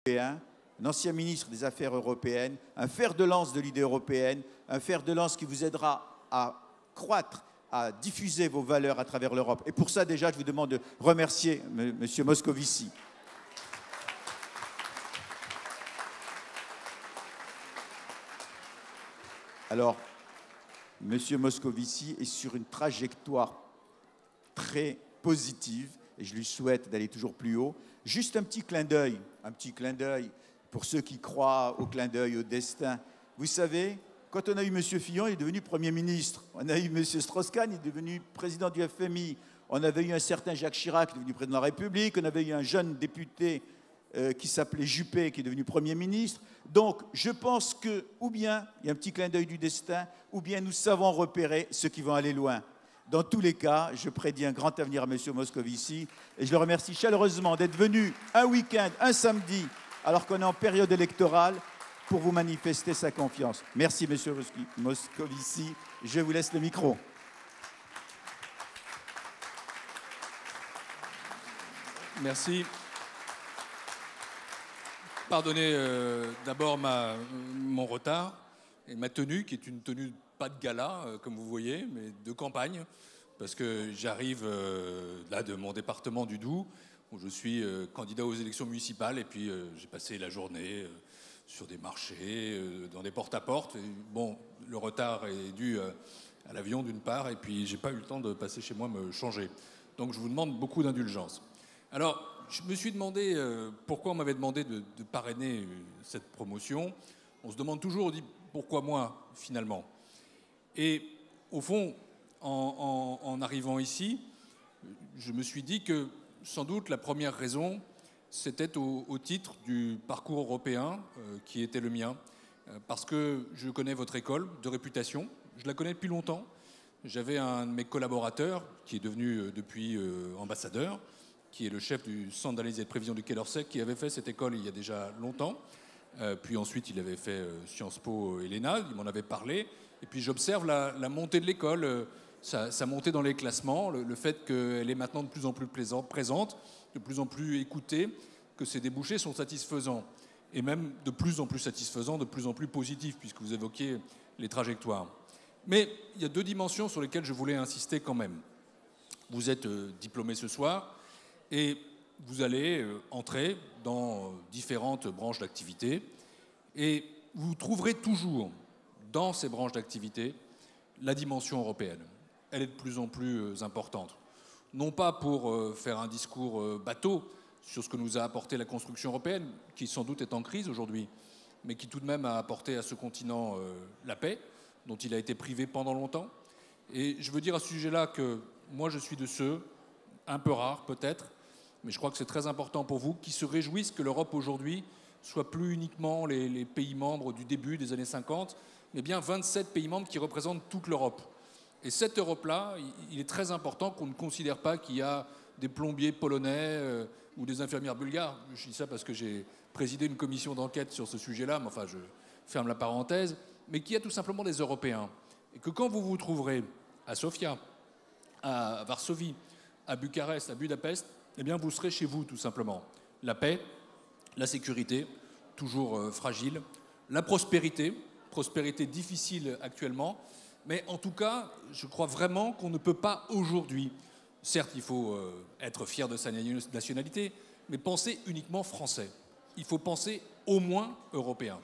européen, un ancien ministre des Affaires européennes, un fer de lance de l'idée européenne, un fer de lance qui vous aidera à croître, à diffuser vos valeurs à travers l'Europe. Et pour ça, déjà, je vous demande de remercier M. Moscovici. Alors, M. Moscovici est sur une trajectoire très positive et je lui souhaite d'aller toujours plus haut. Juste un petit clin d'œil pour ceux qui croient au clin d'œil, au destin. Vous savez, quand on a eu M. Fillon, il est devenu Premier ministre. On a eu M. Strauss-Kahn, il est devenu président du FMI. On avait eu un certain Jacques Chirac, qui est devenu président de la République. On avait eu un jeune député qui s'appelait Juppé, qui est devenu Premier ministre. Donc, je pense que, ou bien, il y a un petit clin d'œil du destin, ou bien nous savons repérer ceux qui vont aller loin. Dans tous les cas, je prédis un grand avenir à M. Moscovici et je le remercie chaleureusement d'être venu un week-end, un samedi, alors qu'on est en période électorale, pour vous manifester sa confiance. Merci, M. Moscovici. Je vous laisse le micro. Merci. Pardonnez d'abord mon retard et ma tenue, qui est une tenue pas de gala, comme vous voyez, mais de campagne, parce que j'arrive là de mon département du Doubs, où je suis candidat aux élections municipales, et puis j'ai passé la journée sur des marchés, dans des porte-à-porte. Bon, le retard est dû à l'avion d'une part, et puis j'ai pas eu le temps de passer chez moi me changer. Donc je vous demande beaucoup d'indulgence. Alors, je me suis demandé pourquoi on m'avait demandé de parrainer cette promotion. On se demande toujours, on dit pourquoi moi finalement. Et au fond, en arrivant ici, je me suis dit que sans doute la première raison, c'était au titre du parcours européen qui était le mien. Parce que je connais votre école de réputation, je la connais depuis longtemps. J'avais un de mes collaborateurs qui est devenu depuis ambassadeur, qui est le chef du centre d'analyse et de prévision du Quai d'Orsay, qui avait fait cette école il y a déjà longtemps. Puis ensuite, il avait fait Sciences Po Helena, il m'en avait parlé. Et puis j'observe la montée de l'école, sa montée dans les classements, le fait qu'elle est maintenant de plus en plus présente, de plus en plus écoutée, que ses débouchés sont satisfaisants. Et même de plus en plus satisfaisants, de plus en plus positifs, puisque vous évoquiez les trajectoires. Mais il y a deux dimensions sur lesquelles je voulais insister quand même. Vous êtes diplômé ce soir et vous allez entrer dans différentes branches d'activité et vous trouverez toujours dans ces branches d'activité la dimension européenne. Elle est de plus en plus importante. Non pas pour faire un discours bateau sur ce que nous a apporté la construction européenne, qui sans doute est en crise aujourd'hui, mais qui tout de même a apporté à ce continent la paix, dont il a été privé pendant longtemps. Et je veux dire à ce sujet-là que moi je suis de ceux, un peu rares peut-être, mais je crois que c'est très important pour vous, qui se réjouissent que l'Europe aujourd'hui soit plus uniquement les pays membres du début des années 50, mais bien 27 pays membres qui représentent toute l'Europe. Et cette Europe-là, il est très important qu'on ne considère pas qu'il y a des plombiers polonais ou des infirmières bulgares. Je dis ça parce que j'ai présidé une commission d'enquête sur ce sujet-là, mais enfin je ferme la parenthèse, mais qu'il y a tout simplement des Européens. Et que quand vous vous trouverez à Sofia, à Varsovie, à Bucarest, à Budapest, eh bien vous serez chez vous tout simplement. La paix, la sécurité, toujours fragile, la prospérité difficile actuellement, mais en tout cas, je crois vraiment qu'on ne peut pas aujourd'hui, certes il faut être fier de sa nationalité, mais penser uniquement français. Il faut penser au moins européen.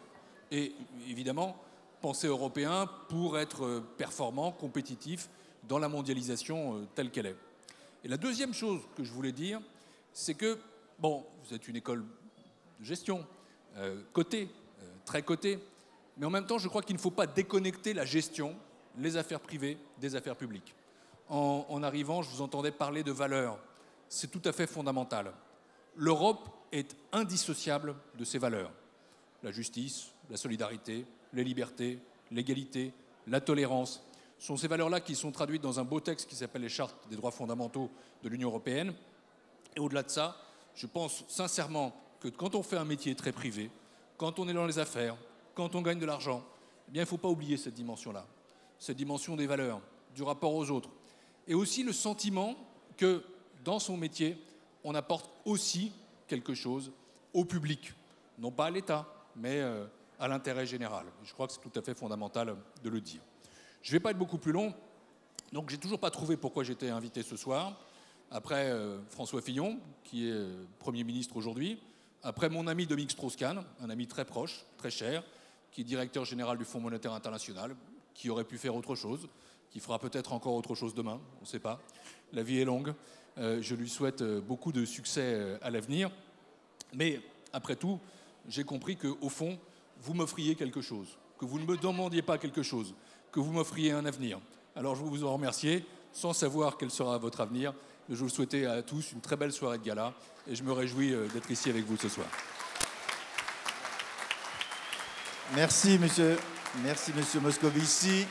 Et évidemment, penser européen pour être performant, compétitif dans la mondialisation telle qu'elle est. Et la deuxième chose que je voulais dire, c'est que, bon, vous êtes une école de gestion, cotée, très cotée, mais en même temps, je crois qu'il ne faut pas déconnecter la gestion, les affaires privées, des affaires publiques. En arrivant, je vous entendais parler de valeurs. C'est tout à fait fondamental. L'Europe est indissociable de ses valeurs. La justice, la solidarité, les libertés, l'égalité, la tolérance sont ces valeurs-là qui sont traduites dans un beau texte qui s'appelle les chartes des droits fondamentaux de l'Union européenne. Et au-delà de ça, je pense sincèrement que quand on fait un métier très privé, quand on est dans les affaires, quand on gagne de l'argent, eh bien, il ne faut pas oublier cette dimension-là, cette dimension des valeurs, du rapport aux autres. Et aussi le sentiment que dans son métier, on apporte aussi quelque chose au public. non pas à l'État, mais à l'intérêt général. Je crois que c'est tout à fait fondamental de le dire. Je ne vais pas être beaucoup plus long, donc j'ai toujours pas trouvé pourquoi j'étais invité ce soir. Après François Fillon, qui est Premier ministre aujourd'hui, après mon ami Dominique Strauss-Kahn, un ami très proche, très cher, qui est directeur général du Fonds monétaire international, qui aurait pu faire autre chose, qui fera peut-être encore autre chose demain, on ne sait pas. La vie est longue, je lui souhaite beaucoup de succès à l'avenir. Mais après tout, j'ai compris qu'au fond, vous m'offriez quelque chose, que vous ne me demandiez pas quelque chose, que vous m'offriez un avenir. Alors je veux vous en remercier, sans savoir quel sera votre avenir. Je vous souhaite à tous une très belle soirée de gala et je me réjouis d'être ici avec vous ce soir. Merci, monsieur Moscovici.